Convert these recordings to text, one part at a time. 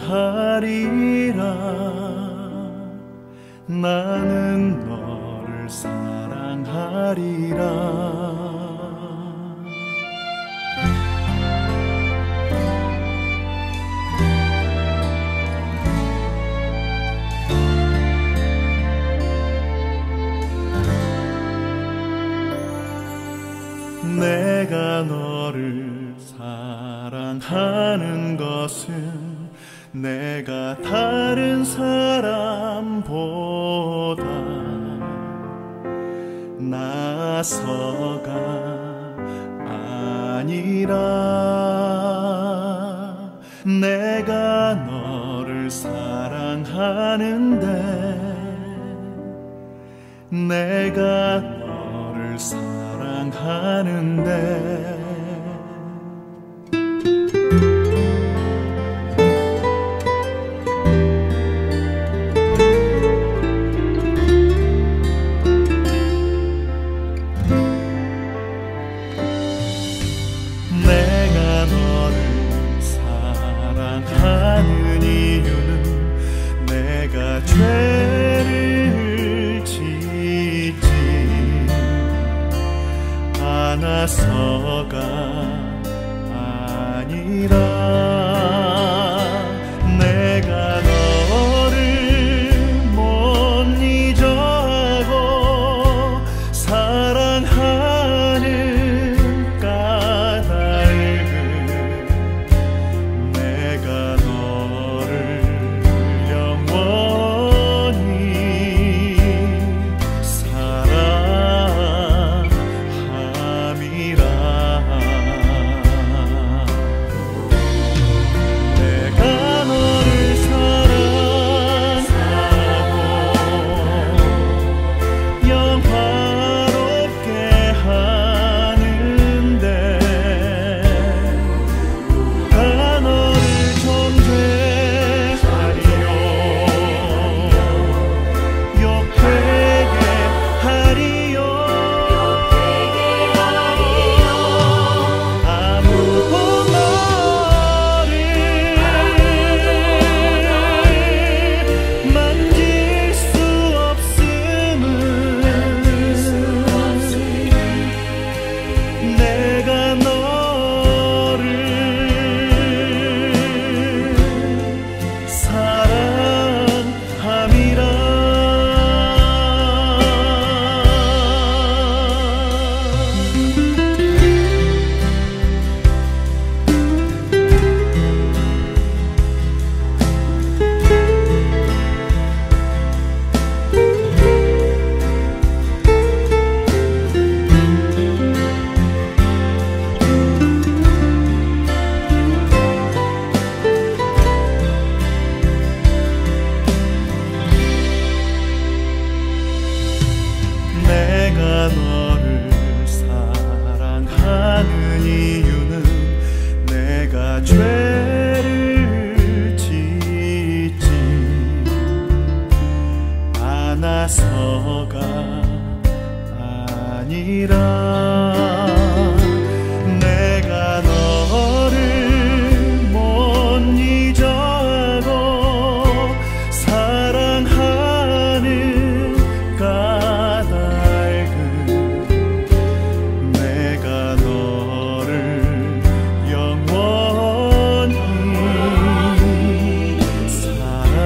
사랑하리라. 나는 너를 사랑하리라. 내가 너를 사랑하는 것은 내가 다른 사람보다 나서가 아니라 내가 너를 사랑하는데 내가 너를 사랑하는데 내가 너를 사랑하는 이유는 내가 죄를 짓지 않아서가 아니라 내가 너를 못 잊어하고 사랑하는 까닭은 내가 너를 영원히 사랑함이라. 내가 너를 사랑하고 영화롭게 하는데 내가 너를 존재하리요 욕되게 하리요 아무도 너를 만질 수 없음은 내가 너를 사랑함이라. 내가 너를 사랑하는 이유는 내가 죄를 짓지 않아서가 아니라 내가 너를 못 잊어하고 사랑하는 까닭은 내가 너를 영원히 사랑함이라.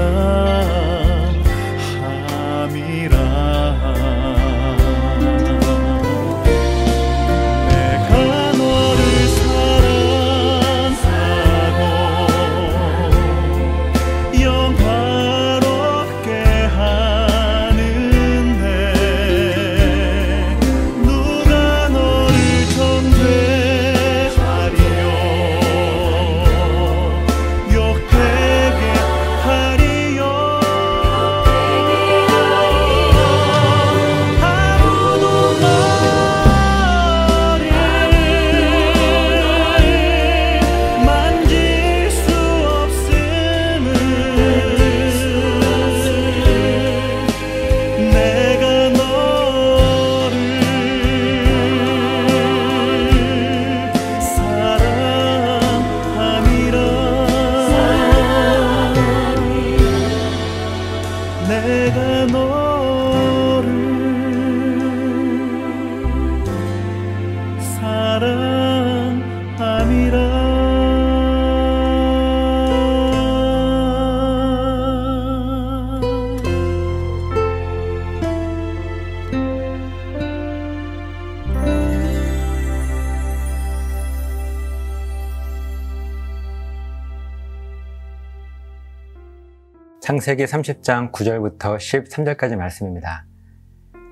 창세기 30장 9절부터 13절까지 말씀입니다.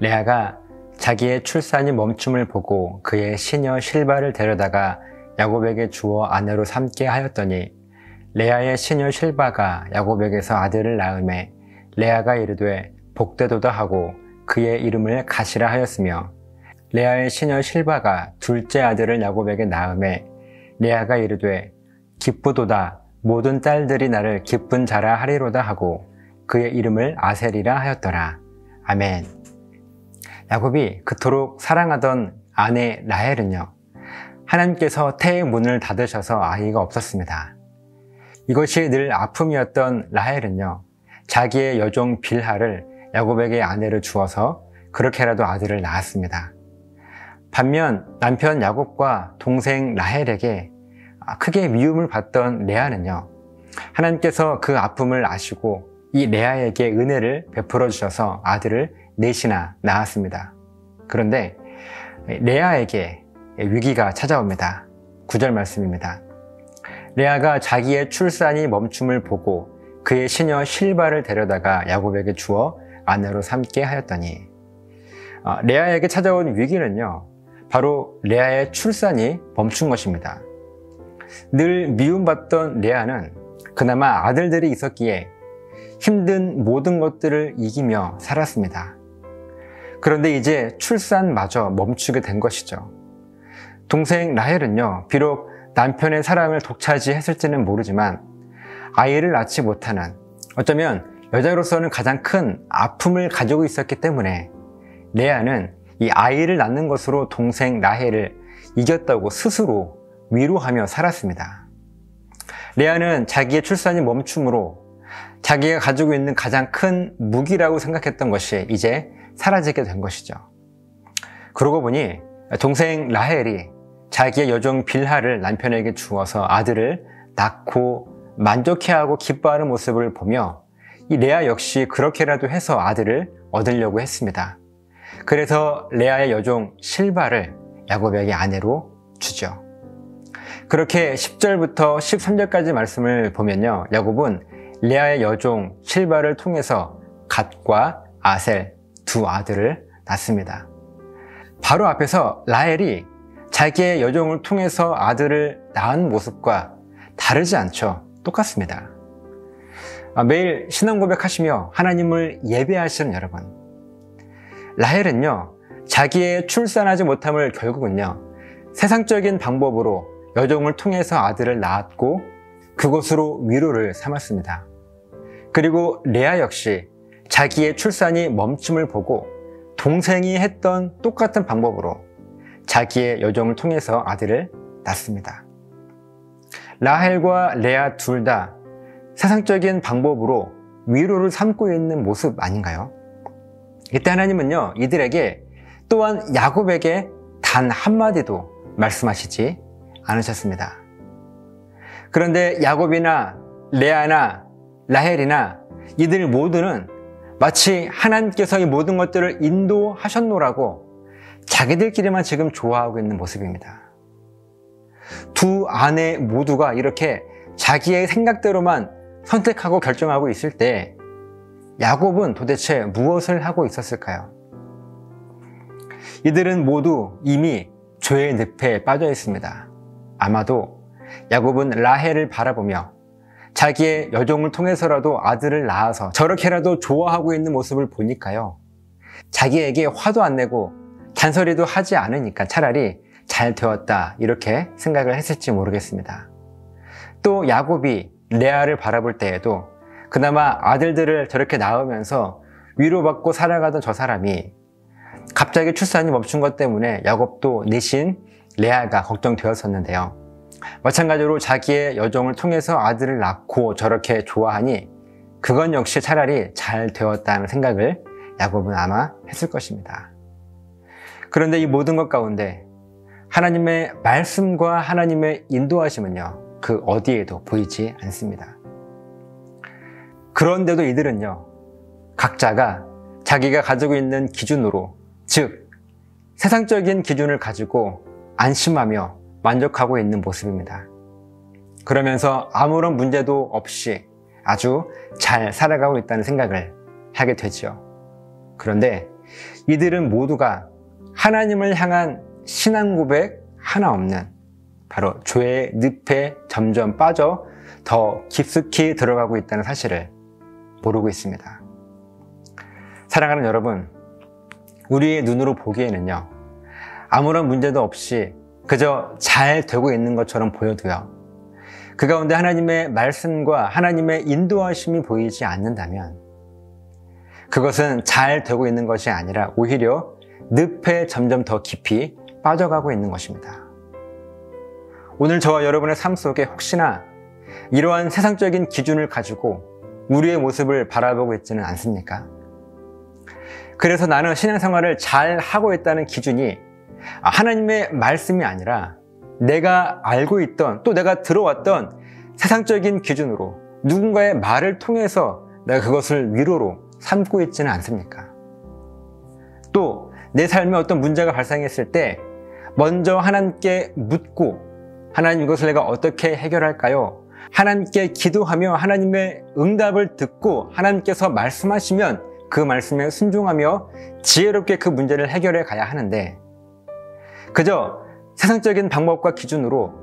레아가 자기의 출산이 멈춤을 보고 그의 시녀 실바를 데려다가 야곱에게 주어 아내로 삼게 하였더니 레아의 시녀 실바가 야곱에게서 아들을 낳음에 레아가 이르되 복되도다 하고 그의 이름을 가시라 하였으며 레아의 시녀 실바가 둘째 아들을 야곱에게 낳음에 레아가 이르되 기쁘도다 모든 딸들이 나를 기쁜 자라 하리로다 하고 그의 이름을 아셀이라 하였더라. 아멘. 야곱이 그토록 사랑하던 아내 라헬은요, 하나님께서 태의 문을 닫으셔서 아이가 없었습니다. 이것이 늘 아픔이었던 라헬은요, 자기의 여종 빌하를 야곱에게 아내로 주어서 그렇게라도 아들을 낳았습니다. 반면 남편 야곱과 동생 라헬에게 크게 미움을 받던 레아는요, 하나님께서 그 아픔을 아시고 이 레아에게 은혜를 베풀어 주셔서 아들을 넷이나 낳았습니다. 그런데 레아에게 위기가 찾아옵니다. 9절 말씀입니다. 레아가 자기의 출산이 멈춤을 보고 그의 시녀 실바를 데려다가 야곱에게 주어 아내로 삼게 하였더니, 레아에게 찾아온 위기는요, 바로 레아의 출산이 멈춘 것입니다. 늘 미움받던 레아는 그나마 아들들이 있었기에 힘든 모든 것들을 이기며 살았습니다. 그런데 이제 출산마저 멈추게 된 것이죠. 동생 라헬은요, 비록 남편의 사랑을 독차지했을지는 모르지만 아이를 낳지 못하는, 어쩌면 여자로서는 가장 큰 아픔을 가지고 있었기 때문에 레아는 이 아이를 낳는 것으로 동생 라헬을 이겼다고 스스로 위로하며 살았습니다. 레아는 자기의 출산이 멈춤으로 자기가 가지고 있는 가장 큰 무기라고 생각했던 것이 이제 사라지게 된 것이죠. 그러고 보니 동생 라헬이 자기의 여종 빌하를 남편에게 주어서 아들을 낳고 만족해하고 기뻐하는 모습을 보며 이 레아 역시 그렇게라도 해서 아들을 얻으려고 했습니다. 그래서 레아의 여종 실바를 야곱에게 아내로 주죠. 그렇게 10절부터 13절까지 말씀을 보면요, 야곱은 레아의 여종 실바를 통해서 갓과 아셀 두 아들을 낳습니다. 바로 앞에서 라헬이 자기의 여종을 통해서 아들을 낳은 모습과 다르지 않죠. 똑같습니다. 매일 신앙 고백하시며 하나님을 예배하시는 여러분, 라헬은요, 자기의 출산하지 못함을 결국은요, 세상적인 방법으로 여종을 통해서 아들을 낳았고 그것으로 위로를 삼았습니다. 그리고 레아 역시 자기의 출산이 멈춤을 보고 동생이 했던 똑같은 방법으로 자기의 여종을 통해서 아들을 낳습니다. 라헬과 레아 둘 다 세상적인 방법으로 위로를 삼고 있는 모습 아닌가요? 이때 하나님은요, 이들에게 또한 야곱에게 단 한마디도 말씀하시지 않으셨습니다. 그런데 야곱이나 레아나 라헬이나 이들 모두는 마치 하나님께서 이 모든 것들을 인도하셨노라고 자기들끼리만 지금 좋아하고 있는 모습입니다. 두 아내 모두가 이렇게 자기의 생각대로만 선택하고 결정하고 있을 때 야곱은 도대체 무엇을 하고 있었을까요? 이들은 모두 이미 죄의 늪에 빠져 있습니다. 아마도 야곱은 라헬을 바라보며 자기의 여종을 통해서라도 아들을 낳아서 저렇게라도 좋아하고 있는 모습을 보니까요, 자기에게 화도 안 내고 잔소리도 하지 않으니까 차라리 잘 되었다 이렇게 생각을 했을지 모르겠습니다. 또 야곱이 레아를 바라볼 때에도 그나마 아들들을 저렇게 낳으면서 위로받고 살아가던 저 사람이 갑자기 출산이 멈춘 것 때문에 야곱도 내신 레아가 걱정되었었는데요. 마찬가지로 자기의 여종을 통해서 아들을 낳고 저렇게 좋아하니 그건 역시 차라리 잘 되었다는 생각을 야곱은 아마 했을 것입니다. 그런데 이 모든 것 가운데 하나님의 말씀과 하나님의 인도하심은요, 그 어디에도 보이지 않습니다. 그런데도 이들은요, 각자가 자기가 가지고 있는 기준으로, 즉 세상적인 기준을 가지고 안심하며 만족하고 있는 모습입니다. 그러면서 아무런 문제도 없이 아주 잘 살아가고 있다는 생각을 하게 되죠. 그런데 이들은 모두가 하나님을 향한 신앙 고백 하나 없는 바로 죄의 늪에 점점 빠져 더 깊숙이 들어가고 있다는 사실을 모르고 있습니다. 사랑하는 여러분, 우리의 눈으로 보기에는요, 아무런 문제도 없이 그저 잘 되고 있는 것처럼 보여도요, 그 가운데 하나님의 말씀과 하나님의 인도하심이 보이지 않는다면 그것은 잘 되고 있는 것이 아니라 오히려 늪에 점점 더 깊이 빠져가고 있는 것입니다. 오늘 저와 여러분의 삶 속에 혹시나 이러한 세상적인 기준을 가지고 우리의 모습을 바라보고 있지는 않습니까? 그래서 나는 신앙생활을 잘 하고 있다는 기준이 하나님의 말씀이 아니라 내가 알고 있던 또 내가 들어왔던 세상적인 기준으로 누군가의 말을 통해서 내가 그것을 위로로 삼고 있지는 않습니까? 또 내 삶에 어떤 문제가 발생했을 때 먼저 하나님께 묻고 하나님 이것을 내가 어떻게 해결할까요? 하나님께 기도하며 하나님의 응답을 듣고 하나님께서 말씀하시면 그 말씀에 순종하며 지혜롭게 그 문제를 해결해 가야 하는데 그저 세상적인 방법과 기준으로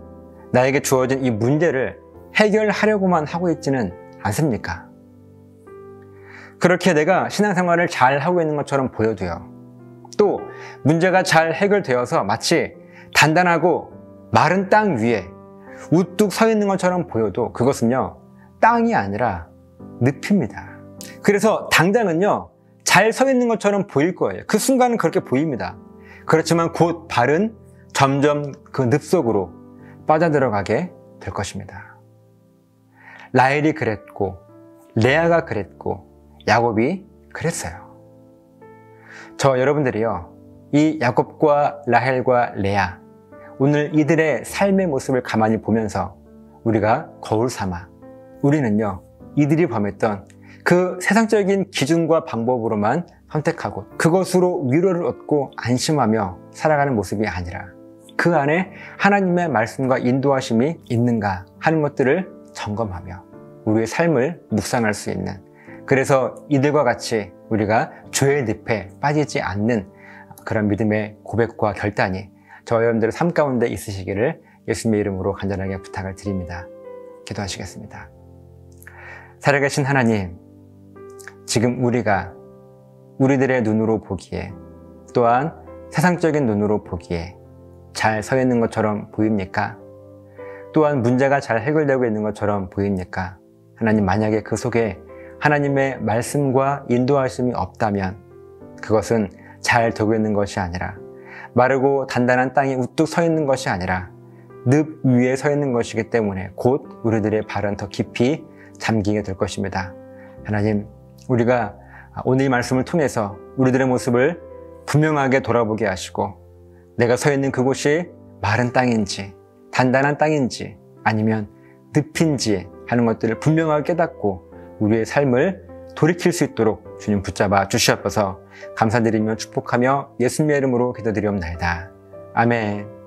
나에게 주어진 이 문제를 해결하려고만 하고 있지는 않습니까? 그렇게 내가 신앙생활을 잘 하고 있는 것처럼 보여도요, 또 문제가 잘 해결되어서 마치 단단하고 마른 땅 위에 우뚝 서 있는 것처럼 보여도 그것은요, 땅이 아니라 늪입니다. 그래서 당장은요, 잘 서 있는 것처럼 보일 거예요. 그 순간은 그렇게 보입니다. 그렇지만 곧 발은 점점 그 늪 속으로 빠져들어가게 될 것입니다. 라헬이 그랬고 레아가 그랬고 야곱이 그랬어요. 저 여러분들이요, 이 야곱과 라헬과 레아, 오늘 이들의 삶의 모습을 가만히 보면서 우리가 거울 삼아 우리는요, 이들이 범했던 그 세상적인 기준과 방법으로만 선택하고 그것으로 위로를 얻고 안심하며 살아가는 모습이 아니라 그 안에 하나님의 말씀과 인도하심이 있는가 하는 것들을 점검하며 우리의 삶을 묵상할 수 있는, 그래서 이들과 같이 우리가 죄의 늪에 빠지지 않는 그런 믿음의 고백과 결단이 저와 여러분들의 삶 가운데 있으시기를 예수님의 이름으로 간절하게 부탁을 드립니다. 기도하시겠습니다. 살아계신 하나님, 지금 우리가 우리들의 눈으로 보기에 또한 세상적인 눈으로 보기에 잘 서 있는 것처럼 보입니까? 또한 문제가 잘 해결되고 있는 것처럼 보입니까? 하나님, 만약에 그 속에 하나님의 말씀과 인도하심이 없다면 그것은 잘 되고 있는 것이 아니라 마르고 단단한 땅에 우뚝 서 있는 것이 아니라 늪 위에 서 있는 것이기 때문에 곧 우리들의 발은 더 깊이 잠기게 될 것입니다. 하나님, 우리가 오늘 이 말씀을 통해서 우리들의 모습을 분명하게 돌아보게 하시고 내가 서 있는 그곳이 마른 땅인지 단단한 땅인지 아니면 늪인지 하는 것들을 분명하게 깨닫고 우리의 삶을 돌이킬 수 있도록 주님 붙잡아 주시옵소서. 감사드리며 축복하며 예수님의 이름으로 기도드리옵나이다. 아멘.